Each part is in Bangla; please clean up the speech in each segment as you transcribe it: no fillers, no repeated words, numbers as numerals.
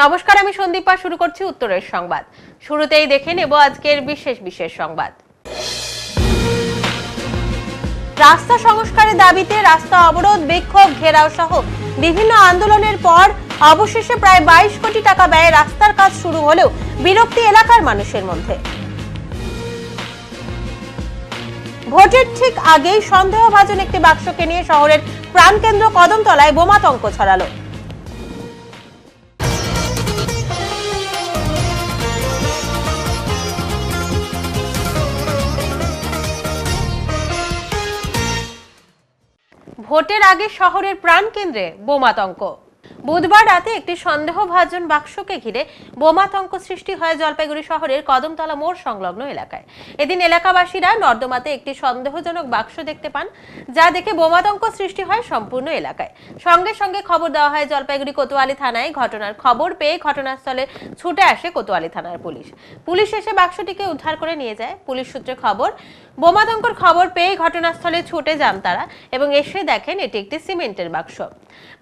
নমস্কার, আমি সন্দীপা। শুরু করছি উত্তরের সংবাদ। শুরুতেই দেখে নেব আজকের বিশেষ সংবাদ। রাস্তা সংস্কারের দাবিতে রাস্তা অবরোধ, বিক্ষোভ, ঘেরাও সহ বিভিন্ন আন্দোলনের পর অবশেষে প্রায় 22 কোটি টাকা ব্যয়ে রাস্তার কাজ শুরু হলেও বিরক্তি এলাকার মানুষের মধ্যে। ভোটের ঠিক আগেই সন্দেহভাজন একটি বাক্সকে নিয়ে শহরের প্রাণকেন্দ্র কদমতলায় বোমাতঙ্ক ছড়ালো। ভোটের আগে শহরের প্রাণকেন্দ্রে বোমাতঙ্ক। বুধবার রাতে একটি সন্দেহভাজন বাক্সকে ঘিরে বোমাতঙ্ক সৃষ্টি হয় জলপাইগুড়ি শহরের কদমতলা মোড় সংলগ্ন এলাকায়। এদিন এলাকাবাসীরা নর্দমাতে একটি সন্দেহজনক বাক্স দেখতে পান, যা দেখে বোমাতঙ্ক সৃষ্টি হয় সম্পূর্ণ এলাকায়। সঙ্গে সঙ্গে খবর দেওয়া হয় জলপাইগুড়ি কোতোয়ালি থানায়। ঘটনার খবর পেয়ে ঘটনাস্থলে ছুটে আসে কোতোয়ালি থানার পুলিশ এসে বাক্সটিকে উদ্ধার করে নিয়ে যায়। পুলিশ সূত্রে খবর, বোমাতঙ্কর খবর পেয়ে ঘটনাস্থলে ছুটে যান তারা এবং এসে দেখেন এটি একটি সিমেন্টের বাক্স।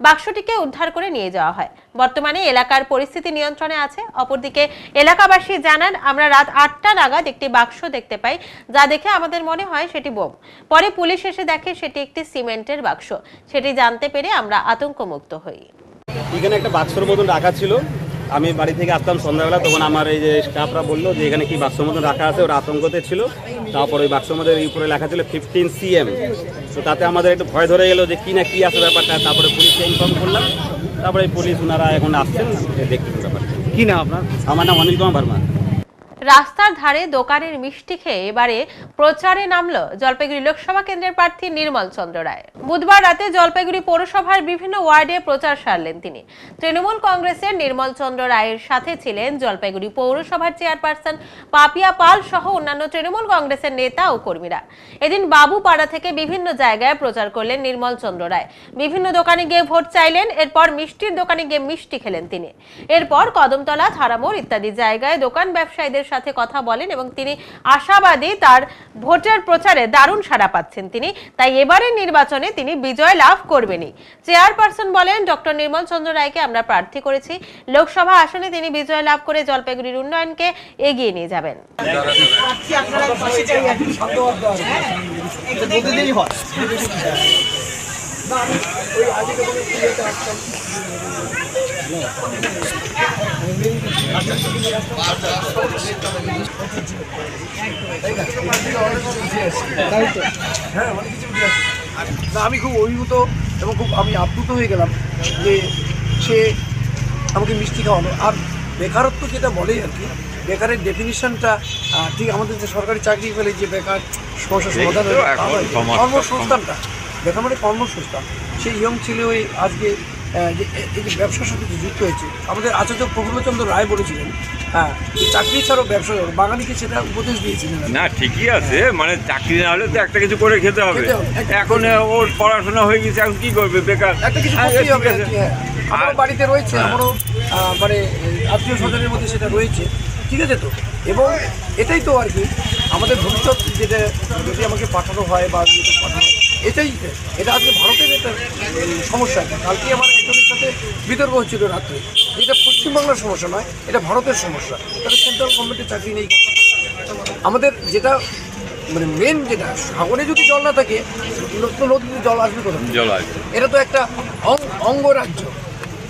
বাক্সটিকে উদ্ধার করে নিয়ে যাওয়া হয়। বর্তমানে এলাকার পরিস্থিতি নিয়ন্ত্রণে আছে। অপরদিকে এলাকাবাসী জানান, আমরা রাত 8টা নাগাদ একটি বাক্স দেখতে পাই, যা দেখে আমাদের মনে হয় সেটি বোম। পরে পুলিশ এসে দেখে সেটি একটি সিমেন্টের বাক্স। সেটি জানতে পেরে আমরা আতঙ্কমুক্ত হই। এখানে একটা বাক্সের মতন রাখা ছিল। আমি বাড়ি থেকে আসতাম সন্ধ্যাবেলা, তখন আমার এই যে স্টাফরা বললো যে এখানে কি বাক্সের মতন রাখা আছে, ওরা আতঙ্কতে ছিল। তারপর ওই বাক্সের মধ্যে উপরে লেখা ছিল 15 CM। তো তাতে আমাদের একটু ভয় ধরে গেলো যে কি না কি আছে ব্যাপারটা। তারপরে পুলিশকে ইনফর্ম করলাম। তারপরে পুলিশ ওনারা এখন আসছেন দেখতে ব্যাপারটা। কি না আপনার? আমার নাম অনিল কুমার ভার্মা। রাস্তার ধারে দোকানের মিষ্টি খেয়ে এবারে প্রচারে নামলো জলপাইগুড়ি লোকসভা কেন্দ্রের প্রার্থী নির্মল চন্দ্র রায়। বুধবার রাতে জলপাইগুড়ি পৌরসভার বিভিন্ন ওয়ার্ডে প্রচার সারলেন তিনি। তৃণমূল কংগ্রেসের নির্মল চন্দ্র রায়ের সাথে ছিলেন জলপাইগুড়ি পৌরসভার চেয়ারপারসন পাপিয়া পাল সহ অন্যান্য তৃণমূল কংগ্রেসের নেতা ও কর্মীরা। এদিন বাবুপাড়া থেকে বিভিন্ন জায়গায় প্রচার করলেন নির্মল চন্দ্র রায়। বিভিন্ন দোকানে গিয়ে ভোট চাইলেন। এরপর মিষ্টির দোকানে গিয়ে মিষ্টি খেলেন তিনি। এরপর কদমতলা, থারামোড় ইত্যাদি জায়গায় দোকান ব্যবসায়ীদের সাথে কথা বলেন এবং তিনি আশাবাদী তার ভোটের প্রচারে দারুণ সাড়া পাচ্ছেন তিনি, তাই এবারের নির্বাচনে তিনি বিজয় লাভ করবেনই। চেয়ারপারসন বলেন, ডক্টর নির্মল চন্দ্র রায়কে আমরা প্রার্থী করেছি। লোকসভা আসনে তিনি বিজয় লাভ করে জলপাইগুড়ির উন্নয়নকে এগিয়ে নিয়ে যাবেন। আমি খুব অভিভূত এবং খুব আমি আপ্লুত হয়ে গেলাম যে সে আমাকে মিষ্টি খাওয়ানো। আর বেকারত্ব যেটা বলে আর কি, বেকারের ডেফিনিশনটা ঠিক আমাদের যে সরকারি চাকরি পেলে যে বেকার সমস্যার সমাধান কর্মসংস্থানটা, বেকার মানে কর্মসংস্থান। সেই ইয়ং ছেলে ওই আজকে যে এই যে ব্যবসার সাথে যুক্ত হয়েছে। আমাদের আচার্য প্রফুল্লচন্দ্র রায় বলেছিলেন, চাকরি ছাড়াও ব্যবসা করো। বাঙালিকে সেটা উপদেশ দিয়েছিলেন। না, ঠিকই আছে, মানে চাকরি না হলে তো একটা কিছু করে খেতে হবে। এখন ওর পড়াশোনা হয়ে গেছে, এখন কি করবে? বেকার একটা কিছু করতেই হবে। আমারও বাড়িতে রয়েছে, আমারও মানে আত্মীয় স্বজনের মধ্যে সেটা রয়েছে। ঠিক আছে তো, এবং এটাই তো আর কি আমাদের ভবিষ্যৎ, যেটা যদি আমাকে পাঠানো হয় বা পাঠানো হয়, এটা আজকে ভারতের একটা সমস্যা। কালকে আমার একজনের সাথে বিতর্ক হচ্ছিল রাত্রে। এটা পশ্চিমবাংলার সমস্যা নয়, এটা ভারতের সমস্যা। তাহলে সেন্ট্রাল গভর্নমেন্টের চাকরি নেই। আমাদের যেটা মানে মেন, যেটা সাগরে যদি জল না থাকে নদীতে জল আসবে কোথাও? জল আসবে। এটা তো একটা অঙ্গরাজ্য।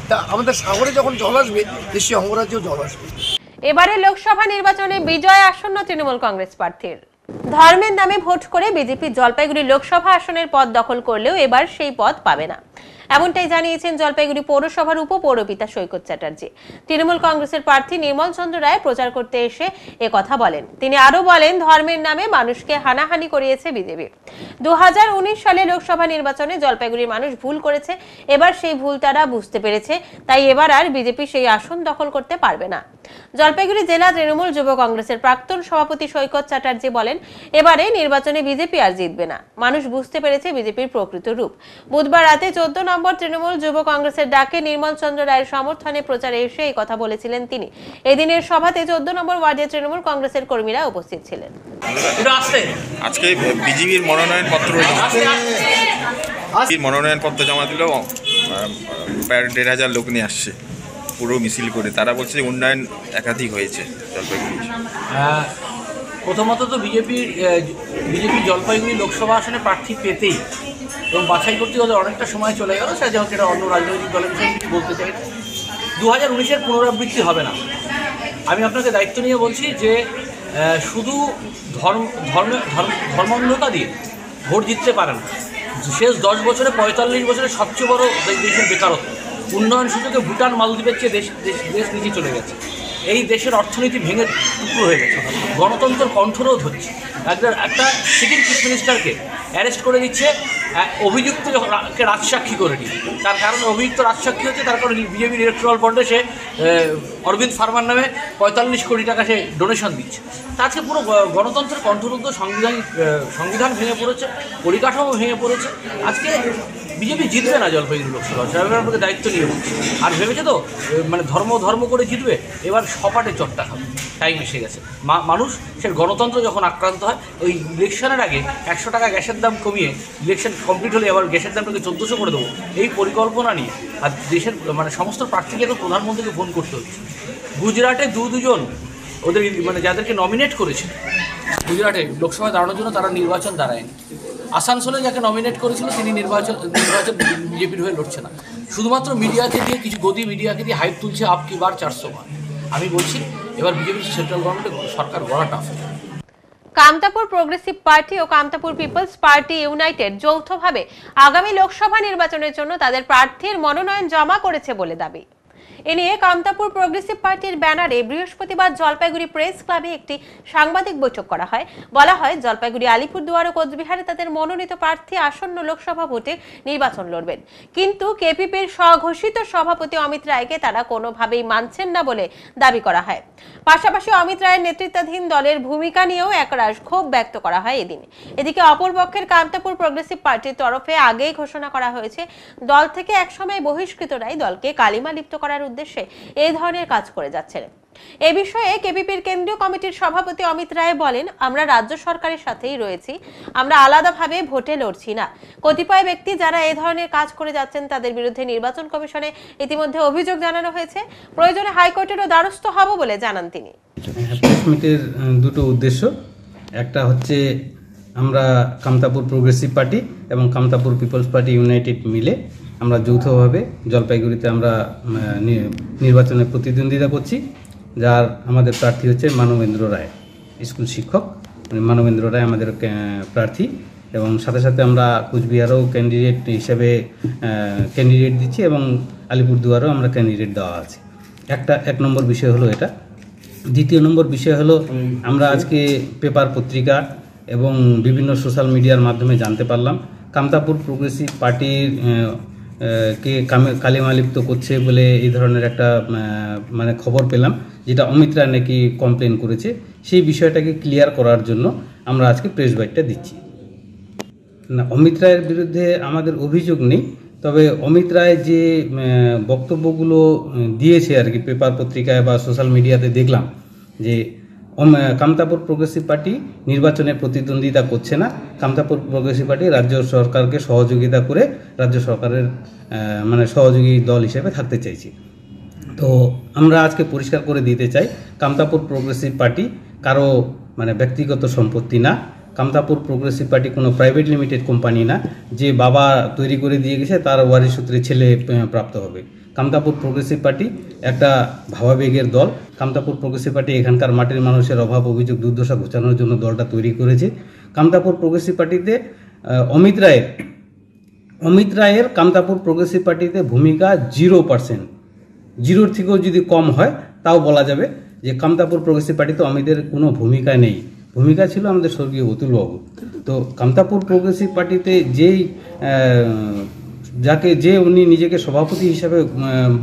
তা আমাদের সাগরে যখন জল আসবে, দেশীয় অঙ্গরাজ্যেও জল আসবে। এবারে লোকসভা নির্বাচনে বিজয় আসন্ন তৃণমূল কংগ্রেস প্রার্থীর। ধর্মের নামে ভোট করে বিজেপি জলপাইগুড়ি লোকসভা আসনের পদ দখল করলেও এবার সেই পদ পাবে না, এমনটাই জানিয়েছেন জলপাইগুড়ি পৌরসভার উপপৌরপিতা সৈকত চ্যাটার্জি। তৃণমূল কংগ্রেসের প্রার্থী নির্মল চন্দ্র রায় প্রচার করতে এসে কথা বলেন। তিনি আরো বলেন, ধর্মের নামে মানুষকে হানাহানি করিয়েছে বিজেপি। 2019 সালে লোকসভা নির্বাচনে জলপাইগুড়ির মানুষ ভুল করেছে। এবার সেই ভুল তারা বুঝতে পেরেছে, তাই এবার আর বিজেপি সেই আসন দখল করতে পারবে না। জলপাইগুড়ি জেলা তৃণমূল যুব কংগ্রেসের প্রাক্তন সভাপতি সৈকত চ্যাটার্জি বলেন, এবারে নির্বাচনে বিজেপি আর জিতবে না। মানুষ বুঝতে পেরেছে বিজেপির প্রকৃত রূপ। বুধবার রাতে 14 নম্বর তৃণমূল যুব কংগ্রেসের ডাকে নির্মল চন্দ্র রায়ের সমর্থনে প্রচারে এসে এই কথা বলেছিলেন তিনি। এদিনের সভাতে 14 নম্বর ওয়ার্ডে তৃণমূল কংগ্রেসের কর্মীরা উপস্থিত ছিলেন। আজকে বিজেপির মনোনয়নপত্র জমা দিল, প্রায় 1,500 লোক নিয়ে আসছে। পুরো মিছিল করে, তারা বলছে যে উন্নয়ন একাধিক হয়েছে জলপাইগুড়ি। প্রথমত তো বিজেপি জলপাইগুড়ি লোকসভা আসনে প্রার্থী পেতেই এবং বাছাই করতে ওদের অনেকটা সময় চলে গেল, সে যেহেতু এটা অন্য রাজনৈতিক দলের বিষয়ে কিছু বলতে চাই। 2019-এর পুনরাবৃত্তি হবে না। আমি আপনাকে দায়িত্ব নিয়ে বলছি যে শুধু ধর্মান্ধতা দিয়ে ভোট জিততে পারে না। শেষ 10 বছরে 45 বছরে সবচেয়ে বড় দেশের বেকারত্ব, উন্নয়ন সূচকে ভুটান মালদ্বীপের চেয়ে দেশ নিচে চলে গেছে। এই দেশের অর্থনীতি ভেঙে টুকরো হয়ে গেছে, গণতন্ত্র কণ্ঠরোধ হচ্ছে। একটা সিটিং চিফ মিনিস্টারকে অ্যারেস্ট করে দিচ্ছে অভিযুক্তকে রাজসাক্ষী করে নিয়ে। তার কারণে অভিযুক্ত রাজসাক্ষী হচ্ছে, তার কারণে বিজেপির ইলেকট্রাল বন্ডে সে অরবিন্দ ফার্মার নামে 45 কোটি টাকা সে ডোনেশন দিচ্ছে। তা আজকে পুরো গণতন্ত্রের কণ্ঠরোধ, সংবিধান ভেঙে পড়েছে, পরিকাঠামো ভেঙে পড়েছে। আজকে বিজেপি জিতবে না জলপাইগুড়ি লোকসভা, আপনাকে দায়িত্ব নিয়ে বলছে। আর ভেবেছে তো মানে ধর্ম করে জিতবে, এবার সপাটে চট্টা খাবে। টাইম এসে গেছে। মানুষ সে গণতন্ত্র যখন আক্রান্ত হয়, ওই ইলেকশনের আগে 100 টাকা গ্যাসের দাম কমিয়ে ইলেকশন কমপ্লিট হলে আবার গ্যাসের দামটাকে 1400 করে দেবো, এই পরিকল্পনা নিয়ে আর দেশের মানে সমস্ত প্রার্থীকে তো প্রধানমন্ত্রীকে ফোন করতে হচ্ছে। গুজরাটে দুজন ওদের মানে যাদেরকে নমিনেট করেছে গুজরাটে লোকসভায় দাঁড়ানোর জন্য, তারা নির্বাচন দাঁড়ায়নি। আসানসোলে যাকে নমিনেট করেছিল তিনি নির্বাচন বিজেপির হয়ে লড়ছে না। শুধুমাত্র মিডিয়াকে দিয়ে, কিছু গদি মিডিয়াকে দিয়ে হাইপ তুলছে আপ কি বার 400 বার। আমি বলছি এবার বিজেপির সেন্ট্রাল গভর্নমেন্টে সরকার গড়া টাফ। কামতাপুর প্রোগ্রেসিভ পার্টি ও কামতাপুর পিপলস পার্টি ইউনাইটেড যৌথভাবে আগামী লোকসভা নির্বাচনের জন্য তাদের প্রার্থীর মনোনয়ন জমা করেছে বলে দাবি। এ নিয়ে কামতাপুর প্রোগ্রেসিভ পার্টির ব্যানারে বৃহস্পতিবার জলপাইগুড়ি প্রেস ক্লাবে একটি সাংবাদিক বৈঠক করা হয়। বলা হয়, জলপাইগুড়ি, আলিপুরদুয়ার ও কোচবিহারে তাদের মনোনীত প্রার্থী আসন্ন লোকসভা ভোটে নির্বাচন লড়বেন, কিন্তু কেপিপির স্বঘোষিত সভাপতি অমিত রায়কে তারা কোনোভাবেই মানছেন না বলে দাবি করা হয়। পাশাপাশি অমিত রায়ের নেতৃত্বাধীন দলের ভূমিকা নিয়েও একরাশ ক্ষোভ ব্যক্ত করা হয় এদিন। এদিকে অপরপক্ষের কামতাপুর প্রোগ্রেসিভ পার্টির তরফে আগেই ঘোষণা করা হয়েছে, দল থেকে একসময় বহিষ্কৃতরাই দলকে কালিমা লিপ্ত করার উদ্দেশ্যে এই ধরনের কাজ করে যাচ্ছেন। এ বিষয়ে কেপিপির কেন্দ্রীয় কমিটির সভাপতি অমিত রায় বলেন, আমরা রাজ্য সরকারের সাথেই রয়েছি, আমরা আলাদাভাবে ভোটে লড়ছি না। কতিপয় ব্যক্তি যারা এই ধরনের কাজ করে যাচ্ছেন তাদের বিরুদ্ধে নির্বাচন কমিশনে ইতিমধ্যে অভিযোগ জানানো হয়েছে, প্রয়োজনে হাইকোর্টেরও দ্বারস্থ হব বলে জানান তিনি। প্রেস মিটের দুটো উদ্দেশ্য, একটা হচ্ছে আমরা কামতাপুর প্রোগ্রেসিভ পার্টি এবং কামতাপুর পিপলস পার্টি ইউনাইটেড মিলে আমরা যৌথভাবে জলপাইগুড়িতে আমরা নির্বাচনে প্রতিদ্বন্দ্বিতা করছি, যার আমাদের প্রার্থী হচ্ছে মানবেন্দ্র রায়, স্কুল শিক্ষক মানবেন্দ্র রায় আমাদের প্রার্থী। এবং সাথে সাথে আমরা কুচবিহারও ক্যান্ডিডেট হিসেবে ক্যান্ডিডেট দিচ্ছি এবং আলিপুরদুয়ারও আমরা ক্যান্ডিডেট দেওয়া আছে। এক নম্বর বিষয় হলো এটা। দ্বিতীয় নম্বর বিষয় হলো, আমরা আজকে পেপার, পত্রিকা এবং বিভিন্ন সোশ্যাল মিডিয়ার মাধ্যমে জানতে পারলাম কামতাপুর প্রোগ্রেসিভ পার্টির কে কালিমালিপ্ত করছে বলে এই ধরনের একটা মানে খবর পেলাম, যেটা অমিত রায় নাকি কমপ্লেন করেছে। সেই বিষয়টাকে ক্লিয়ার করার জন্য আমরা আজকে প্রেস বাইটটা দিচ্ছি। না, অমিত রায়ের বিরুদ্ধে আমাদের অভিযোগ নেই, তবে অমিত রায় যে বক্তব্যগুলো দিয়েছে আর কি পেপার, পত্রিকায় বা সোশ্যাল মিডিয়াতে দেখলাম যে কামতাপুর প্রোগ্রেসিভ পার্টি নির্বাচনে প্রতিদ্বন্দ্বিতা করছে না, কামতাপুর প্রোগ্রেসিভ পার্টি রাজ্য সরকারকে সহযোগিতা করে রাজ্য সরকারের মানে সহযোগী দল হিসেবে থাকতে চাইছি। তো আমরা আজকে পরিষ্কার করে দিতে চাই, কামতাপুর প্রোগ্রেসিভ পার্টি কারো মানে ব্যক্তিগত সম্পত্তি না। কামতাপুর প্রোগ্রেসিভ পার্টি কোনো প্রাইভেট লিমিটেড কোম্পানি না যে বাবা তৈরি করে দিয়ে গেছে তার ওয়ারিশ সূত্রে ছেলে প্রাপ্ত হবে। কামতাপুর প্রোগ্রেসিভ পার্টি একটা ভাবাবেগের দল। কামতাপুর প্রোগ্রেসিভ পার্টি এখানকার মাটির মানুষের অভাব, অভিযোগ, দুর্দশা ঘোচানোর জন্য দলটা তৈরি করেছে। কামতাপুর প্রোগ্রেসিভ পার্টিতে অমিত রায়ের কামতাপুর প্রোগ্রেসিভ পার্টিতে ভূমিকা 0%, 0 থেকেও যদি কম হয় তাও বলা যাবে যে কামতাপুর প্রোগ্রেসিভ পার্টিতে অমিতের কোনো ভূমিকা নেই। ভূমিকা ছিল আমাদের স্বর্গীয় অতুলবাবু। তো কামতাপুর প্রোগ্রেসিভ পার্টিতে যে উনি নিজেকে সভাপতি হিসাবে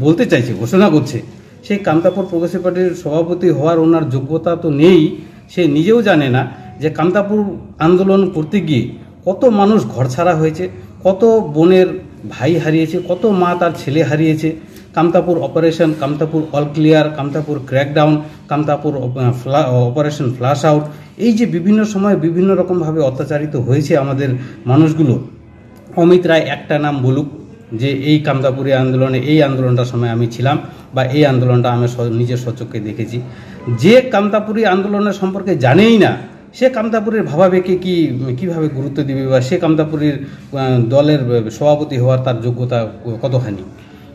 বলতে চাইছে, ঘোষণা করছে, সেই কামতাপুর প্রোগ্রেসিভ পার্টির সভাপতি হওয়ার ওনার যোগ্যতা তো নেই। সে নিজেও জানে না যে কামতাপুর আন্দোলন করতে গিয়ে কত মানুষ ঘরছাড়া হয়েছে, কত বোনের ভাই হারিয়েছে, কত মা তার ছেলে হারিয়েছে। Kamtapur operation, Kamtapur all clear, Kamtapur crackdown, Kamtapur operation flush out, এই যে বিভিন্ন সময় বিভিন্ন রকমভাবে অত্যাচারিত হয়েছে আমাদের মানুষগুলো। অমিত রায় একটা নাম বলুক, যে এই কামতাপুরি আন্দোলনে এই আন্দোলনটার সময় আমি ছিলাম বা এই আন্দোলনটা আমি নিজের স্বচক্ষে দেখেছি। যে কামতাপুরি আন্দোলনের সম্পর্কে জানেই না সে কামতাপুরীর ভাবাবেগে কীভাবে গুরুত্ব দিবে বা সে কামতাপুরীর দলের সভাপতি হওয়ার তার যোগ্যতা কতখানি।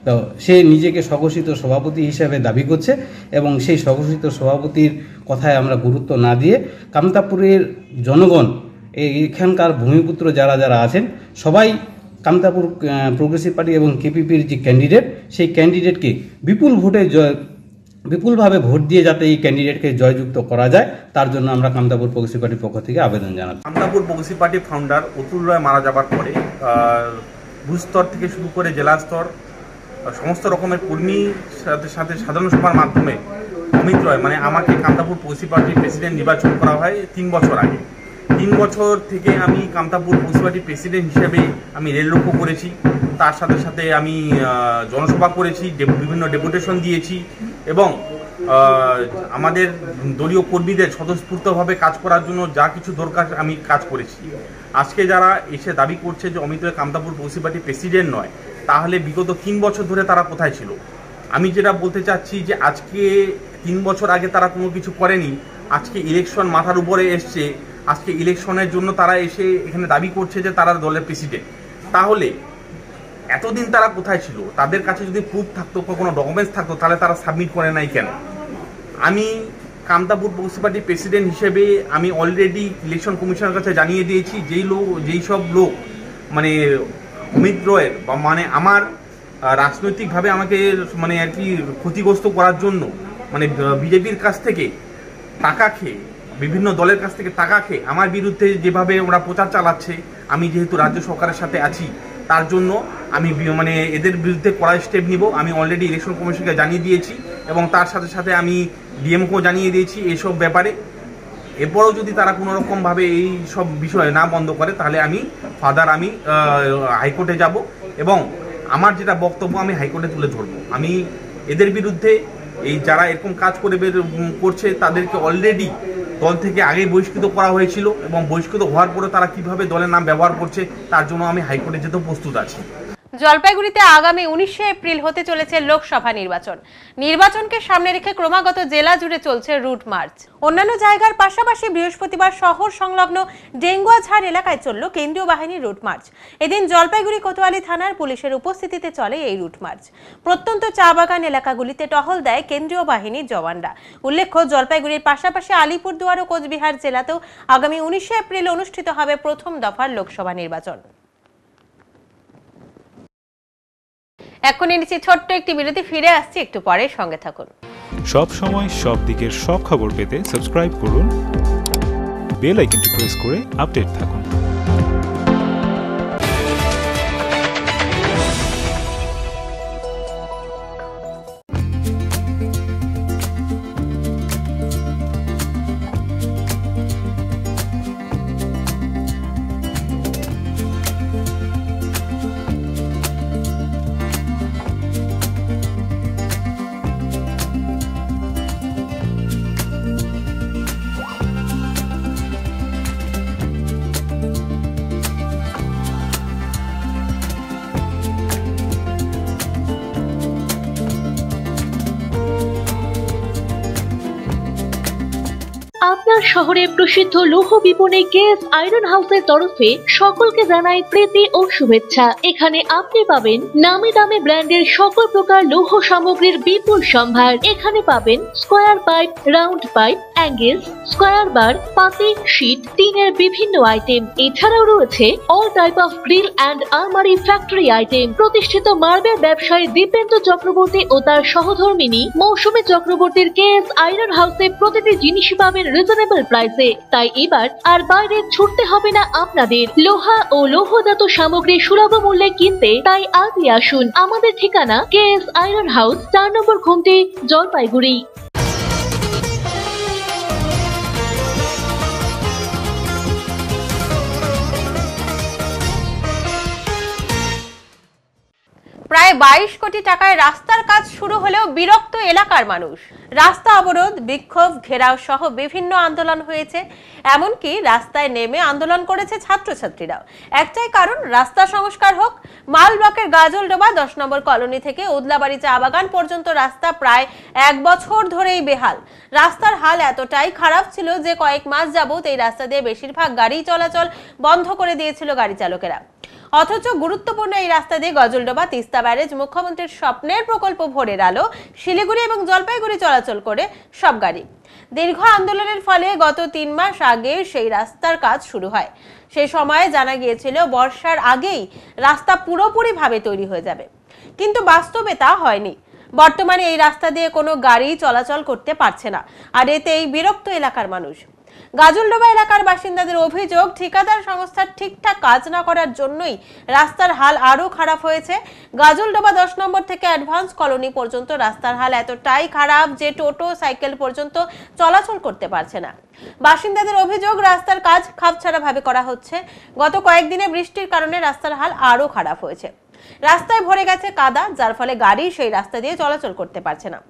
তো সে নিজেকে স্বঘোষিত সভাপতি হিসাবে দাবি করছে এবং সেই স্বঘোষিত সভাপতির কথায় আমরা গুরুত্ব না দিয়ে কামতাপুরের জনগণ এখানকার ভূমিপুত্র যারা যারা আছেন সবাই কামতাপুর প্রোগ্রেসিভ পার্টি এবং কেপিপির যে ক্যান্ডিডেট সেই ক্যান্ডিডেটকে বিপুলভাবে ভোট দিয়ে যাতে এই ক্যান্ডিডেটকে জয়যুক্ত করা যায় তার জন্য আমরা কামতাপুর প্রোগ্রেসিভ পার্টির পক্ষ থেকে আবেদন জানাচ্ছি। কামতাপুর প্রোগ্রেসিভ পার্টির ফাউন্ডার অতুল রায় মারা যাবার পরে বুথ স্তর থেকে শুরু করে জেলা স্তর সমস্ত রকমের কর্মীর সাথে সাধারণ সভার মাধ্যমে অমিত রয় মানে আমাকে কামতাপুর প্রোগ্রেসিভ পার্টির প্রেসিডেন্ট নির্বাচন করা হয় 3 বছর আগে। 3 বছর থেকে আমি কামতাপুর প্রোগ্রেসিভ পার্টির প্রেসিডেন্ট হিসেবে আমি রেলরক্ষো করেছি, তার সাথে সাথে আমি জনসভা করেছি, বিভিন্ন ডেপুটেশন দিয়েছি এবং আমাদের দলীয় কর্মীদের স্বতঃস্ফূর্তভাবে কাজ করার জন্য যা কিছু দরকার আমি কাজ করেছি। আজকে যারা এসে দাবি করছে যে অমিত রয় কামতাপুর প্রোগ্রেসিভ পার্টির প্রেসিডেন্ট নয়, তাহলে বিগত 3 বছর ধরে তারা কোথায় ছিল? আমি যেটা বলতে চাচ্ছি যে আজকে 3 বছর আগে তারা কোনো কিছু করেনি, আজকে ইলেকশন মাথার উপরে এসছে, আজকে ইলেকশনের জন্য তারা এসে এখানে দাবি করছে যে তারা দলের প্রেসিডেন্ট। তাহলে এতদিন তারা কোথায় ছিল? তাদের কাছে যদি প্রুফ থাকতো, কোনো ডকুমেন্টস থাকতো, তাহলে তারা সাবমিট করে নাই কেন? আমি কামতাপুর প্রোগ্রেসিভ পার্টির প্রেসিডেন্ট হিসেবে আমি অলরেডি ইলেকশন কমিশনের কাছে জানিয়ে দিয়েছি যেই সব লোক মানে অমিত রয়ের বা মানে আমার রাজনৈতিকভাবে আমাকে মানে আর কি ক্ষতিগ্রস্ত করার জন্য মানে বিজেপির কাছ থেকে টাকা খেয়ে, বিভিন্ন দলের কাছ থেকে টাকা খেয়ে আমার বিরুদ্ধে যেভাবে ওরা প্রচার চালাচ্ছে, আমি যেহেতু রাজ্য সরকারের সাথে আছি তার জন্য আমি মানে এদের বিরুদ্ধে কড়া স্টেপ নিব। আমি অলরেডি ইলেকশন কমিশনকে জানিয়ে দিয়েছি এবং তার সাথে সাথে আমি ডিএমকেও জানিয়ে দিয়েছি এইসব ব্যাপারে। এরপরও যদি তারা কোনো রকমভাবে এই সব বিষয় না বন্ধ করে তাহলে আমি হাইকোর্টে যাব এবং আমার যেটা বক্তব্য আমি হাইকোর্টে তুলে ধরবো। আমি এদের বিরুদ্ধে এই যারা এরকম কাজ করছে তাদেরকে অলরেডি দল থেকে আগেই বহিষ্কৃত করা হয়েছিল এবং বহিষ্কৃত হওয়ার পরে তারা কিভাবে দলের নাম ব্যবহার করছে তার জন্য আমি হাইকোর্টে যেতেও প্রস্তুত আছি। জলপাইগুড়িতে আগামী 19শে এপ্রিল হতে চলেছে লোকসভা নির্বাচনকে সামনে রেখে ক্রমাগত জেলা জুড়ে চলছে রুট মার্চ। অন্যান্য জায়গার পাশাপাশি বৃহস্পতিবার শহর সংলগ্ন ডেঙ্গুয়াঝাড় এলাকায় চলল কেন্দ্রীয় বাহিনীর রুট মার্চ। এদিন জলপাইগুড়ি কোতোয়ালি থানার পুলিশের উপস্থিতিতে চলে এই রুট মার্চ। প্রত্যন্ত চা বাগান এলাকাগুলিতে টহল দেয় কেন্দ্রীয় বাহিনীর জওয়ানরা। উল্লেখ্য, জলপাইগুড়ির পাশাপাশি আলিপুরদুয়ার ও কোচবিহার জেলাতেও আগামী 19শে এপ্রিল অনুষ্ঠিত হবে প্রথম দফার লোকসভা নির্বাচন। এখন নিচ্ছি ছোট্ট একটি বিরতি, ফিরে আসছি একটু পরে, সঙ্গে থাকুন। সব সময় সব দিকের সব খবর পেতে সাবস্ক্রাইব করুন, বেল আইকনটি প্রেস করে আপডেট থাকুন। আপনার শহরে প্রসিদ্ধ লৌহ বিপণী কেএস আয়রন হাউসের তরফে সকলকে জানাই প্রীতি ও শুভেচ্ছা। এখানে আপনি পাবেন নামি দামি ব্র্যান্ডের সকল প্রকার লৌহ সামগ্রীর বিপুল সম্ভার। এখানে পাবেন square pipe, round pipe, angle, square bar, পাতি, শীট, টিনের বিভিন্ন আইটেম। এছাড়াও রয়েছে all type of grill and আলমারি ফ্যাক্টরি আইটেম। প্রতিষ্ঠিত মার্বেল ব্যবসায়ী দীপেন্দ্র চক্রবর্তী ও তার সহধর্মিনী মৌসুমী চক্রবর্তীর কেএস আয়রন হাউসে প্রতিটি জিনিসই পাবেন রিজনেবল প্রাইসে। তাই এবার আর বাইরে ছুটতে হবে না আপনাদের। লোহা ও লৌহজাত সামগ্রী সুলভ মূল্যে কিনতে তাই আজই আসুন। আমাদের ঠিকানা কেএস আয়রন হাউস, 4 নম্বর ঘুমটি, জলপাইগুড়ি। প্রায় 22 কোটি টাকায় রাস্তার কাজ শুরু হলেও বিরক্ত এলাকার মানুষ। রাস্তা অবরোধ, বিক্ষোভ, ঘেরাও সহ বিভিন্ন আন্দোলন হয়েছে। এমনকি রাস্তায় নেমে আন্দোলন করেছে ছাত্রছাত্রীরাও। একটাই কারণ, রাস্তা সংস্কার হোক। মাল ব্লকের গাজলডোবা 10 নম্বর কলোনি থেকে উদলাবাড়ি চা বাগান পর্যন্ত রাস্তা প্রায় 1 বছর ধরেই বেহাল। রাস্তার হাল এতটাই খারাপ ছিল যে কয়েক মাস যাবত এই রাস্তা দিয়ে বেশিরভাগ গাড়ি চলাচল বন্ধ করে দিয়েছিল গাড়ি চালকেরা। অথচ গুরুত্বপূর্ণ এই রাস্তা দিয়ে গজলডোবা, তিস্তা ব্যারেজ, মুখ্যমন্ত্রীর স্বপ্নের প্রকল্প ভোরের আলো, শিলিগুড়ি এবং জলপাইগুড়ি চলাচল করে সব গাড়ি। দীর্ঘ আন্দোলনের ফলে গত 3 মাস আগে সেই রাস্তার কাজ শুরু হয়। সেই সময়ে জানা গিয়েছিল বর্ষার আগেই রাস্তা পুরোপুরিভাবে তৈরি হয়ে যাবে, কিন্তু বাস্তবে তা হয়নি। বর্তমানে এই রাস্তা দিয়ে কোনো গাড়ি চলাচল করতে পারছে না, আর এতেই বিরক্ত এলাকার মানুষ। গাজলডোবা এলাকার বাসিন্দাদের অভিযোগ, ঠিকাদার সংস্থার ঠিকঠাক কাজ না করার জন্যই রাস্তার হাল আরো খারাপ হয়েছে। গাজলডোবা 10 নম্বর থেকে অ্যাডভান্স কলোনি পর্যন্ত রাস্তার হাল এতটাই খারাপ যে টোটো, সাইকেল পর্যন্ত চলাচল করতে পারছে না। বাসিন্দাদের অভিযোগ, রাস্তার কাজ খাপছাড়া ভাবে করা হচ্ছে। গত কয়েকদিনে বৃষ্টির কারণে রাস্তার হাল আরো খারাপ হয়েছে। রাস্তায় ভরে গেছে কাদা, যার ফলে গাড়ি সেই রাস্তা দিয়ে চলাচল করতে পারছে না।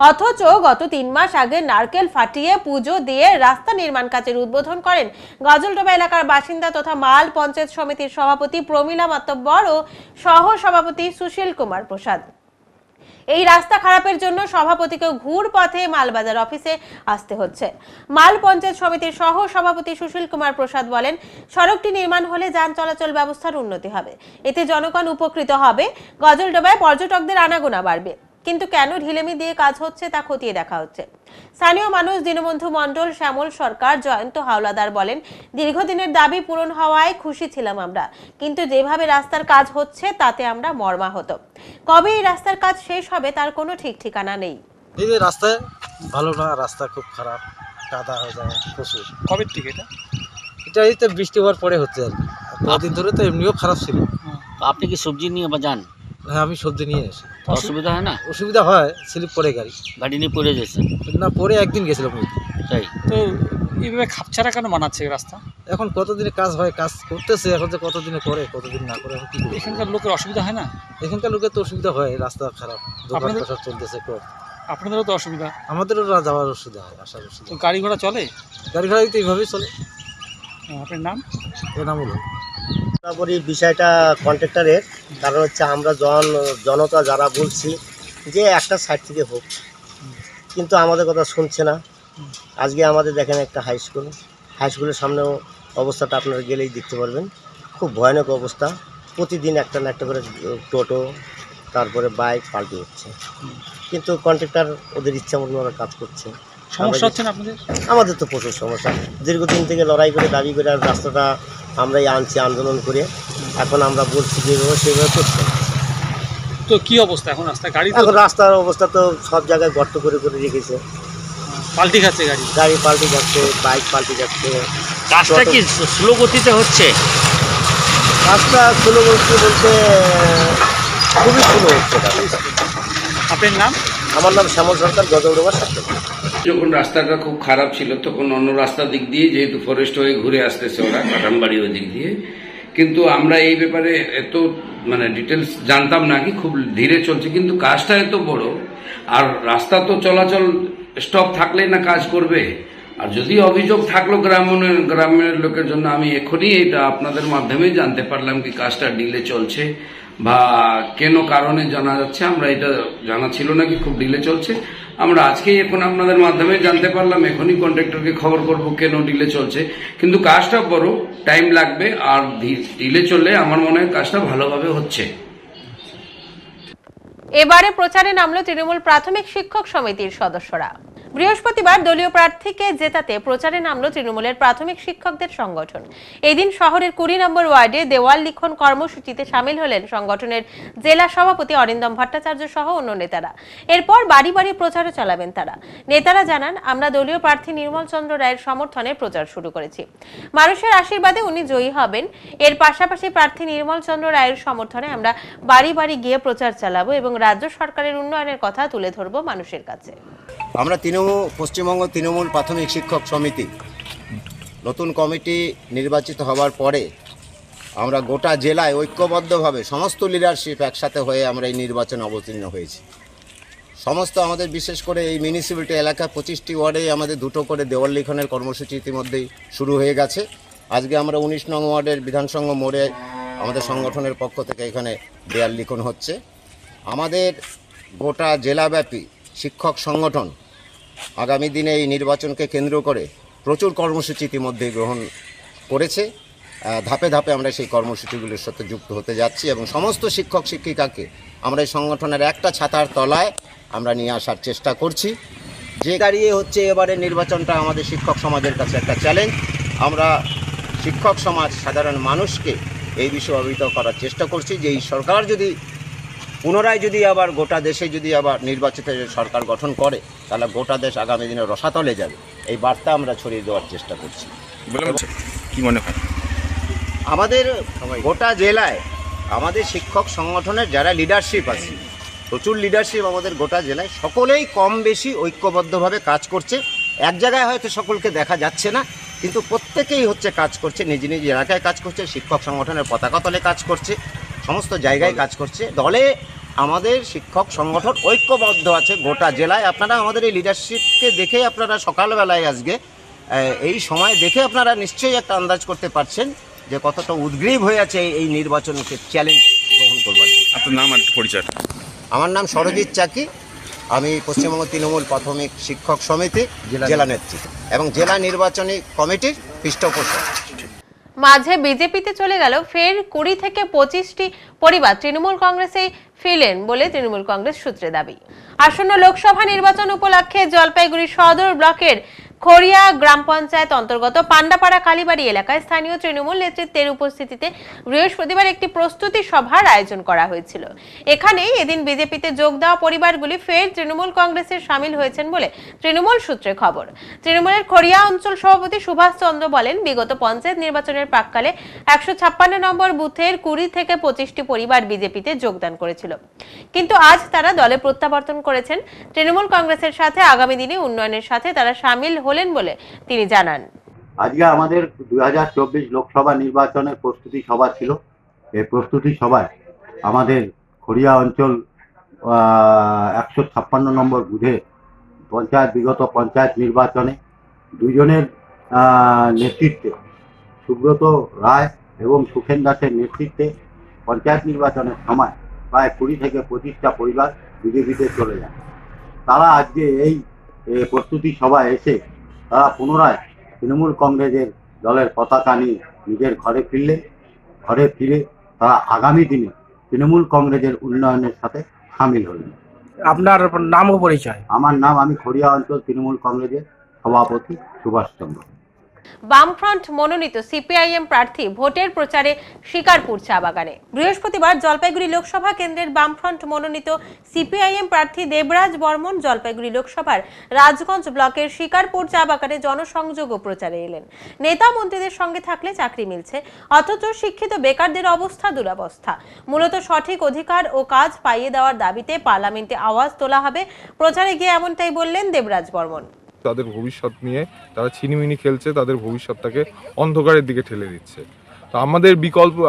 অথচ গত 3 মাস আগে নারকেল ফাটিয়ে পুজো দিয়ে রাস্তা নির্মাণ কাজের উদ্বোধন করেন গাজলডোবা এলাকার বাসিন্দা তথা মাল পঞ্চায়েত সমিতির সভাপতি প্রমীলা মাতব্বর ও সহ সভাপতি সুশীল কুমার প্রসাদ। এই রাস্তা খারাপের জন্য সভাপতিকে ঘুর পথে মালবাজার অফিসে আসতে হচ্ছে। মাল পঞ্চায়েত সমিতির সহ সভাপতি সুশীল কুমার প্রসাদ বলেন, সড়কটি নির্মাণ হলে যান চলাচল ব্যবস্থার উন্নতি হবে, এতে জনগণ উপকৃত হবে, গজলডোবায় পর্যটকদের আনাগোনা বাড়বে। কিন্তু কেন ঢিলেমি দিয়ে কাজ হচ্ছে তা খতিয়ে দেখা হচ্ছে। স্থানীয় মানুষ দীনবন্ধু মণ্ডল, শ্যামল সরকার, জয়ন্ত হাওলাদার বলেন, দীর্ঘদিনের দাবি পূরণ হওয়ায় খুশি ছিলাম আমরা, কিন্তু যেভাবে রাস্তার কাজ হচ্ছে তাতে আমরা মর্মাহত। কবে এই রাস্তার কাজ শেষ হবে তার কোনো ঠিক ঠিকানা নেই। এই যে রাস্তায় ভালো না, রাস্তা খুব খারাপ, কাদা হয়ে যায় প্রচুর। কবে থেকে এটা এই তো বৃষ্টি হওয়ার পরে হচ্ছে আর কি। কদিন ধরে তো এমনিও খারাপ ছিল। আপনি কি সবজি নিয়ে বা যান? হ্যাঁ, আমি সবজি নিয়ে এসে। অসুবিধা হয় না? অসুবিধা হয়, স্লিপ পড়ে গাড়ি নিয়ে পড়ে যাচ্ছে না, পরে একদিন গেছিলাম। তাই তো এইভাবে খাপছাড়া কেন বানাচ্ছে রাস্তা? এখন কতদিনে কাজ হয়, কাজ করতেছে, এখন যে কতদিনে করে কতদিন না করে, এখন কি করবে? এখানকার লোকের অসুবিধা হয় না? এখানকার লোকের তো অসুবিধা হয়, রাস্তা খারাপ, দোকান পাশার চলতেছে। আপনাদেরও তো অসুবিধা? আমাদেরও যাওয়ার অসুবিধা হয়, আসার অসুবিধা। গাড়ি ঘোড়া চলে? গাড়ি ঘোড়া তো এইভাবেই চলে। আপনার নাম? এর নাম হলো বরাবরই বিষয়টা কন্ট্রাক্টরের, কারণ হচ্ছে আমরা জনতা যারা বলছি যে একটা সাইড থেকে হোক, কিন্তু আমাদের কথা শুনছে না। আজকে আমাদের দেখেন একটা হাই স্কুলের সামনেও অবস্থাটা আপনারা গেলেই দেখতে পারবেন, খুব ভয়ানক অবস্থা। প্রতিদিন একটা না একটা করে টোটো, তারপরে বাইক পাল্টে হচ্ছে, কিন্তু কন্ট্রাক্টর ওদের ইচ্ছা মতো ওরা কাজ করছে। সমস্যা হচ্ছে না আপনাদের? আমাদের তো প্রচুর সমস্যা, দীর্ঘদিন থেকে লড়াই করে দাবি করে রাস্তাটা আমরাই আনছি আন্দোলন করে, এখন আমরা বলছি যেভাবে সেভাবে করছে। তো কি অবস্থা এখন রাস্তায়? এখন রাস্তার অবস্থা তো সব জায়গায় গর্ত করে করে রেখেছে, পাল্টি খাচ্ছে গাড়ি পাল্টে যাচ্ছে, বাইক পাল্টে যাচ্ছে। কাজটা কি স্লো গতিতে হচ্ছে? কাজটা স্লো গতি বলতে খুবই স্লো হচ্ছে। আপনার নাম? আমার নাম শ্যামল সরকার, গজলডোবা সাথে। যখন রাস্তাটা খুব খারাপ ছিল তখন অন্য রাস্তার দিক দিয়ে, যেহেতু ফরেস্ট হয়ে ঘুরে আসতেছে ওরা কাটামবাড়ি ওই দিক দিয়ে, কিন্তু আমরা এই ব্যাপারে এত ডিটেলস জানতাম না, কি খুব ধীরে চলছে, কিন্তু কাজটা এত বড়, আর রাস্তা তো চলাচল স্টপ থাকলেই না কাজ করবে। আর যদি অভিযোগ থাকলো গ্রামের লোকের জন্য, আমি এখনই এটা আপনাদের মাধ্যমে জানতে পারলাম কি কাজটা ডিলে চলছে বা কেন কারণে জানা যাচ্ছে। আমরা এটা জানা ছিল না কি খুব ডিলে চলছে, আমরা আজকেই এখন আপনাদের মাধ্যমে জানতে পারলাম। এখনই কন্ট্রাক্টরকে খবর করব কেন ডিলে চলছে, কিন্তু কাজটা বড়, টাইম লাগবে, আর ডিলে চললে আমার মনে হয় কাজটা ভালোভাবে হচ্ছে। এবারে প্রচারে নামলো তৃণমূল প্রাথমিক শিক্ষক সমিতির সদস্যরা। বৃহস্পতিবার দলীয় প্রার্থীকে জেতাতে প্রচারে নামলো তৃণমূলের প্রাথমিক শিক্ষকদের সংগঠন। এদিন শহরের 20 নম্বর ওয়ার্ডে দেওয়াল লিখন কর্মসূচিতে সামিল হলেন সংগঠনের জেলা সভাপতি অরিন্দম ভট্টাচার্য সহ অন্য নেতারা। এরপর বাড়ি বাড়ি প্রচারও চালাবেন তারা। নেতারা জানান, আমরা দলীয় প্রার্থী নির্মল চন্দ্র রায়ের সমর্থনে প্রচার শুরু করেছি, মানুষের আশীর্বাদে উনি জয়ী হবেন। এর পাশাপাশি প্রার্থী নির্মল চন্দ্র রায়ের সমর্থনে আমরা বাড়ি বাড়ি গিয়ে প্রচার চালাবো এবং রাজ্য সরকারের উন্নয়নের কথা তুলে ধরবো মানুষের কাছে। আমরা পশ্চিমবঙ্গ তৃণমূল প্রাথমিক শিক্ষক সমিতি নতুন কমিটি নির্বাচিত হওয়ার পরে আমরা গোটা জেলায় ঐক্যবদ্ধভাবে সমস্ত লিডারশিপ একসাথে হয়ে আমরা এই নির্বাচনে অবতীর্ণ হয়েছি। সমস্ত আমাদের বিশেষ করে এই মিউনিসিপ্যালিটি এলাকা 25টি ওয়ার্ডে আমাদের 2টো করে দেওয়াল লিখনের কর্মসূচি ইতিমধ্যেই শুরু হয়ে গেছে। আজকে আমরা 19 নং ওয়ার্ডের বিধানসংঘ মোড়ে আমাদের সংগঠনের পক্ষ থেকে এখানে দেয়াল লিখন হচ্ছে। আমাদের গোটা জেলাব্যাপী শিক্ষক সংগঠন আগামী দিনে এই নির্বাচনকে কেন্দ্র করে প্রচুর কর্মসূচি ইতিমধ্যেই গ্রহণ করেছে। ধাপে ধাপে আমরা সেই কর্মসূচিগুলির সাথে যুক্ত হতে যাচ্ছি এবং সমস্ত শিক্ষক শিক্ষিকাকে আমরা এই সংগঠনের একটা ছাতার তলায় আমরা নিয়ে আসার চেষ্টা করছি। যে দাঁড়িয়ে হচ্ছে এবারের নির্বাচনটা আমাদের শিক্ষক সমাজের কাছে একটা চ্যালেঞ্জ। আমরা শিক্ষক সমাজ সাধারণ মানুষকে এই বিষয়ে অবহিত করার চেষ্টা করছি যে এই সরকার যদি পুনরায় যদি আবার গোটা দেশে যদি আবার নির্বাচিত সরকার গঠন করে তাহলে গোটা দেশ আগামী দিনে রসাতলে যাবে। এই বার্তা আমরা ছড়িয়ে দেওয়ার চেষ্টা করছি। কি মনে হয় আমাদের গোটা জেলায় আমাদের শিক্ষক সংগঠনের যারা লিডারশিপ আছে, প্রচুর লিডারশিপ আমাদের গোটা জেলায়, সকলেই কম বেশি ঐক্যবদ্ধভাবে কাজ করছে। এক জায়গায় হয়তো সকলকে দেখা যাচ্ছে না, কিন্তু প্রত্যেকেই হচ্ছে কাজ করছে, নিজ নিজ এলাকায় কাজ করছে, শিক্ষক সংগঠনের পতাকা তলে কাজ করছে, সমস্ত জায়গায় কাজ করছে। দলে আমাদের শিক্ষক সংগঠন ঐক্যবদ্ধ আছে গোটা জেলায়। আপনারা আমাদের এই লিডারশিপকে দেখে আপনারা সকালবেলায় আজকে এই সময় দেখে আপনারা নিশ্চয়ই একটা আন্দাজ করতে পারছেন যে কতটা উদ্গ্রীব হয়ে আছে এই নির্বাচনকে চ্যালেঞ্জ গ্রহণ করবার। আপনার নাম আর পরিচয়? আমার নাম সরজিৎ চাকি, আমি পশ্চিমবঙ্গ তৃণমূল প্রাথমিক শিক্ষক সমিতি জেলা নেতৃত্ব এবং জেলা নির্বাচনী কমিটির পৃষ্ঠপোষক। মাঝে বিজেপিতে চলে গেল ফের 20 থেকে 25টি পরিবার তৃণমূল কংগ্রেসে ফিরলেন বলে তৃণমূল কংগ্রেস সূত্রে দাবি। আসন্ন লোকসভা নির্বাচন উপলক্ষে জলপাইগুড়ি সদর ব্লকের খড়িয়া গ্রাম পঞ্চায়েত অন্তর্গত পান্ডাপাড়া কালীবাড়ি এলাকায় স্থানীয় তৃণমূল নেতৃত্বের উপস্থিতিতে বৃহস্পতিবার একটি প্রস্তুতি সভার আয়োজন করা হয়েছিল। এখানে এদিন বিজেপিতে যোগ দেওয়া পরিবারগুলি ফের তৃণমূল কংগ্রেসে সামিল হয়েছেন বলে তৃণমূল সূত্রে খবর। তৃণমূলের খড়িয়া অঞ্চল সভাপতি সুভাষ চন্দ্র বলেন, বিগত পঞ্চায়েত নির্বাচনের প্রাক্কালে 156 নম্বর বুথের 20 থেকে 25টি পরিবার বিজেপিতে যোগদান করেছিল, কিন্তু আজ তারা দলে প্রত্যাবর্তন করেছেন। তৃণমূল কংগ্রেসের সাথে আগামী দিনে উন্নয়নের সাথে তারা সামিল হলেন বলে তিনি জানান। আজকে আমাদের 2024 লোকসভা নির্বাচনের প্রস্তুতি সভা ছিল। এই প্রস্তুতি সভায় আমাদের খড়িয়া অঞ্চল 156 নম্বর বুথে বিগত পঞ্চায়েত নির্বাচনে দুজনের নেতৃত্বে, সুব্রত রায় এবং সুখেন দাসের নেতৃত্বে পঞ্চায়েত নির্বাচনের সময় প্রায় 20 থেকে 25টা পরিবার বিজেপিতে চলে যায়। তারা আজকে এই প্রস্তুতি সভায় এসে তারা পুনরায় তৃণমূল কংগ্রেসের দলের পতাকা নিয়ে নিজের ঘরে ফিরলেন। ঘরে ফিরে তারা আগামী দিনে তৃণমূল কংগ্রেসের উন্নয়নের সাথে সামিল হলেন। আপনার নাম ও পরিচয়? আমার নাম, আমি খড়িয়া অঞ্চল তৃণমূল কংগ্রেসের সভাপতি সুভাষ চন্দ্র। বামফ্রন্ট মনোনীত সিপিআইএম প্রার্থী ভোটের প্রচারে শিকারপুর চা বাগানে। বৃহস্পতিবার জলপাইগুড়ি লোকসভা কেন্দ্রের বামফ্রন্ট মনোনীত সিপিআইএম প্রার্থী দেবরাজ বর্মন জলপাইগুড়ি লোকসভার রাজগঞ্জ ব্লকের শিকারপুর চা বাগানে জনসংযোগ ও প্রচারে এলেন। নেতা মন্ত্রীদের সঙ্গে থাকলে চাকরি মিলছে, অথচ শিক্ষিত বেকারদের অবস্থা দুরবস্থা। মূলত সঠিক অধিকার ও কাজ পাইয়ে দেওয়ার দাবিতে পার্লামেন্টে আওয়াজ তোলা হবে। প্রচারে গিয়ে এমনটাই বললেন দেবরাজ বর্মন। তাদের ভবিষ্যৎ নিয়ে তারা ছিনিমিনি খেলছে, তাদের ভবিষ্যৎটাকে অন্ধকারের দিকে ঠেলে দিচ্ছে। তো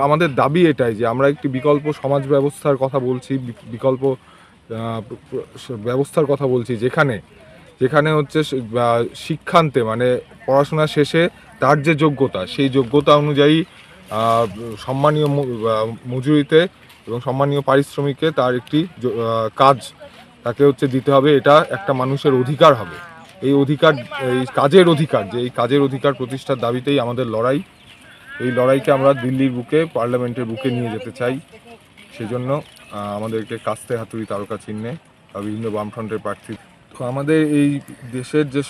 আমাদের দাবি এটাই যে আমরা একটি বিকল্প সমাজ ব্যবস্থার কথা বলছি, বিকল্প ব্যবস্থার কথা বলছি, যেখানে হচ্ছে শিক্ষান্তে মানে পড়াশোনা শেষে তার যে যোগ্যতা, সেই যোগ্যতা অনুযায়ী সম্মানীয় মজুরিতে এবং সম্মানীয় পারিশ্রমিকে তার একটি কাজ তাকে হচ্ছে দিতে হবে। এটা একটা মানুষের অধিকার হবে। এই কাজের অধিকার প্রতিষ্ঠার দাবিতেই আমাদের লড়াই। এই লড়াইকে আমরা দিল্লির বুকে, পার্লামেন্টের বুকে নিয়ে যেতে চাই। সেজন্য আমাদেরকে কাস্তে হাতুড়ি তারকা চিহ্নে বিভিন্ন বামফ্রন্টের প্রার্থী। তো আমাদের এই দেশের যে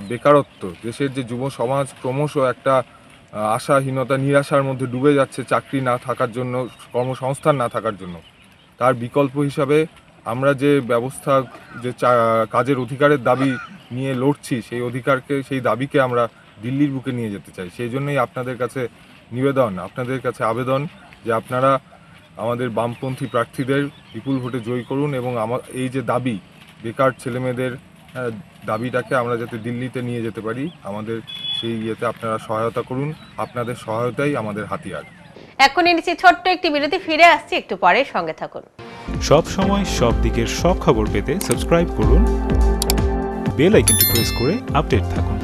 বেকারত্ব, দেশের যে যুব সমাজ ক্রমশ একটা আশাহীনতা, নিরাশার মধ্যে ডুবে যাচ্ছে চাকরি না থাকার জন্য, কর্মসংস্থান না থাকার জন্য, তার বিকল্প হিসাবে আমরা যে ব্যবস্থা, যে কাজের অধিকারের দাবি নিয়ে লড়ছি, সেই দাবিকে আমরা দিল্লির বুকে নিয়ে যেতে চাই। সেই জন্যই আপনাদের কাছে নিবেদন, আপনাদের কাছে আবেদন যে আপনারা আমাদের বামপন্থী প্রার্থীদের বিপুল ভোটে জয়ী করুন এবং এই যে দাবি, বেকার ছেলেমেয়েদের দাবিটাকে আমরা যাতে দিল্লিতে নিয়ে যেতে পারি, আমাদের সেই ইয়েতে আপনারা সহায়তা করুন। আপনাদের সহায়তাই আমাদের হাতিয়ার। এখন নিচ্ছি ছোট্ট একটি বিরতি, ফিরে আসছি একটু পরে, সঙ্গে থাকুন। সব সময় সব দিকের সব খবর পেতে সাবস্ক্রাইব করুন, বেল আইকনটি প্রেস করে আপডেট থাকুন।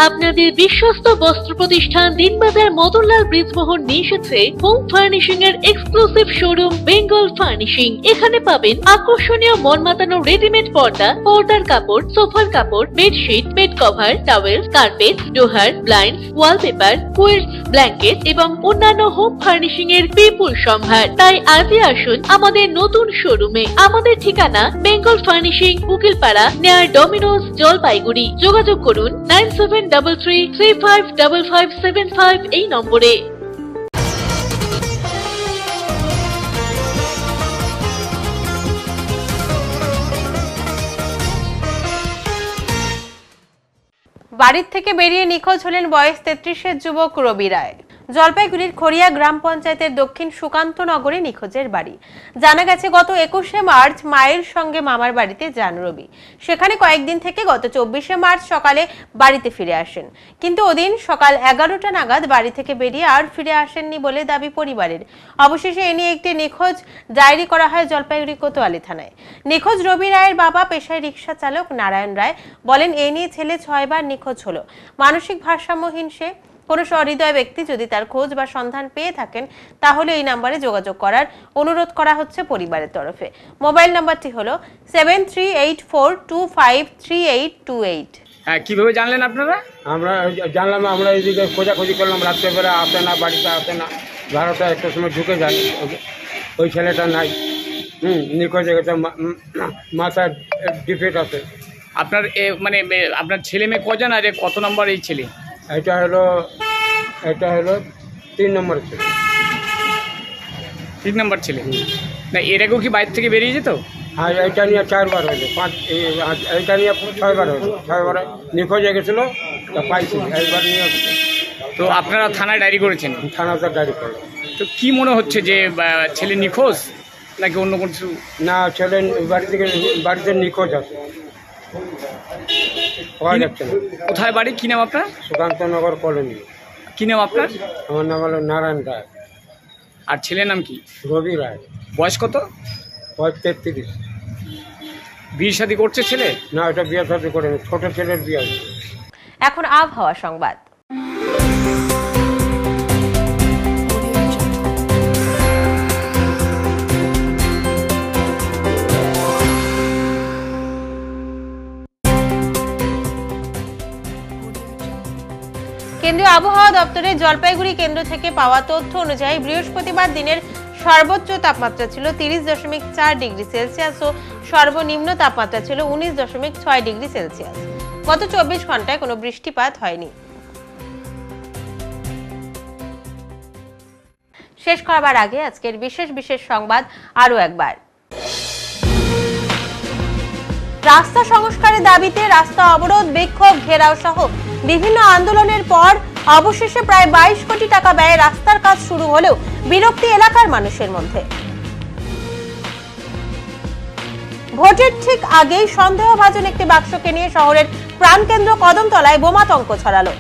আপনাদের বিশ্বস্ত বস্ত্র প্রতিষ্ঠান দিনবাজার মদনলাল ব্রিজমোহন নিয়ে এসেছে হোম ফার্নিশিং এর এক্সক্লুসিভ শোরুম বেঙ্গল ফার্নিশিং। এখানে পাবেন আকর্ষণীয় মন মাতানো রেডিমেড পর্দা, পর্দার কাপড়, সোফার কাপড়, bedsheet, bed cover, towel, carpet, ডোহার, ব্লাইন্ডস, ওয়ালপেপার, কুইলস, ব্ল্যাঙ্কেট এবং অন্যান্য হোম ফার্নিশিং এর বিপুল সম্ভার। তাই আজই আসুন আমাদের নতুন শোরুমে। আমাদের ঠিকানা Bengal furnishing, Ukilpara, near Domino's, Jalpaiguri. যোগাযোগ করুন 9733355575 এই নম্বরে। বাড়ির থেকে বেরিয়ে নিখোঁজ হলেন বয়স 33-এর যুবক রবি রায়। জলপাইগুড়ির খড়িয়া গ্রাম পঞ্চায়েতের দক্ষিণ সুকান্ত নগরে নিখোঁজের বাড়ি। জানা গেছে গত 21শে মার্চ মায়ের সঙ্গে মামার বাড়িতে যান রবি। সেখানে কয়েকদিন থেকে গত 24শে মার্চ সকালে বাড়িতে ফিরে আসেন, কিন্তু ওদিন সকাল 11টা নাগাদ বাড়ি থেকে বেরিয়ে আর ফিরে আসেননি বলে দাবি পরিবারের। অবশেষে এ নিয়ে একটি নিখোঁজ ডায়েরি করা হয় জলপাইগুড়ি কোতোয়ালি থানায়। নিখোঁজ রবি রায়ের বাবা পেশায় রিক্সা চালক নারায়ণ রায় বলেন, এ নিয়ে ছেলে 6 বার নিখোঁজ হলো। মানসিক ভারসাম্যহীন সে। কোনো সহৃদয় ব্যক্তি যদি তার খোঁজ বা সন্ধান পেয়ে থাকেন তাহলে এই নাম্বারে যোগাযোগ করার অনুরোধ করা হচ্ছে পরিবারের তরফে। মোবাইল নাম্বারটি হলো 7384253828। হ্যাঁ, কিভাবে জানলেন আপনারা? আমরা জানলাম, আমরা এইদিকে খোঁজাখুঁজি করলাম, রাত্রেবেলা আসে না, বাড়িতে আসে না, 12টা একটার সময় ঢুকে যায়, ওই ছেলেটা নাই। নিখোঁজ হয়ে গেছে, মাথায় ডিফেক্ট আছে। আপনার মানে আপনার ছেলে মেয়ে কজন আর কত নম্বর এই ছেলে? এটা হলো 3 নম্বর ছেলে। 3 নম্বর ছেলে না? এর আগেও কি বাইরে থেকে বেরিয়ে যেত? হ্যাঁ, এইটা নিয়ে 4 বার হলো, এইটা নিয়ে 6 বার হলো। 6 বার নিখোঁজ হয়ে গেছিলো, পাইছি এইবার নিয়ে। তো আপনারা থানায় ডায়েরি করেছেন? থানাতে ডায়েরি করলো। তো কি মনে হচ্ছে যে ছেলে নিখোঁজ নাকি অন্য কিছু? না, ছেলে বাড়িতে নিখোঁজ আছে, পাওয়া যাচ্ছে না। কোথায় বাড়ি? কি নাম আপনার? সুকান্তনগর কলোনি। কি নাম আপনার? আমার নাম হলো নারায়ণ রায়। আর ছেলের নাম কি? রবি রায়। বয়স কত? বয়স 33। বিয়ে শাদী করছে ছেলে? না, এটা বিয়ে শাদী করেনি, ছোট ছেলের বিয়ে। এখন আবহাওয়া সংবাদ। কেন্দ্রীয় আবহাওয়া দপ্তরের জলপাইগুড়ি কেন্দ্র থেকে পাওয়া তথ্য অনুযায়ী বৃহস্পতিবার দিনের সর্বোচ্চ তাপমাত্রা ছিল 30.4 ডিগ্রি সেলসিয়াস ও সর্বনিম্ন তাপমাত্রা ছিল 19.6 ডিগ্রি সেলসিয়াস। গত 24 ঘন্টায় কোনো বৃষ্টিপাত হয়নি। শেষ করার আগে আজকের বিশেষ সংবাদ আরো একবার। রাস্তা সংস্কারের দাবিতে রাস্তা অবরোধ, বিক্ষোভ, ঘেরাও সহ বিভিন্ন আন্দোলনের পর অবশেষে প্রায় 22 কোটি টাকা ব্যয়ে রাস্তার কাজ শুরু হলেও বিরক্তি এলাকার মানুষের মধ্যে। ভোটের ঠিক আগেই সন্দেহভাজন একটি বাক্সকে নিয়ে শহরের প্রাণকেন্দ্র কদমতলায় বোমাতঙ্ক ছড়ালো।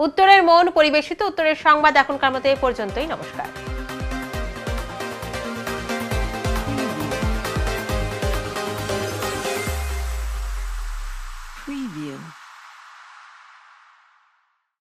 উত্তরের মন পরিবেশিত উত্তরের সংবাদ এখনকার মতো এই পর্যন্তই। নমস্কার। Preview.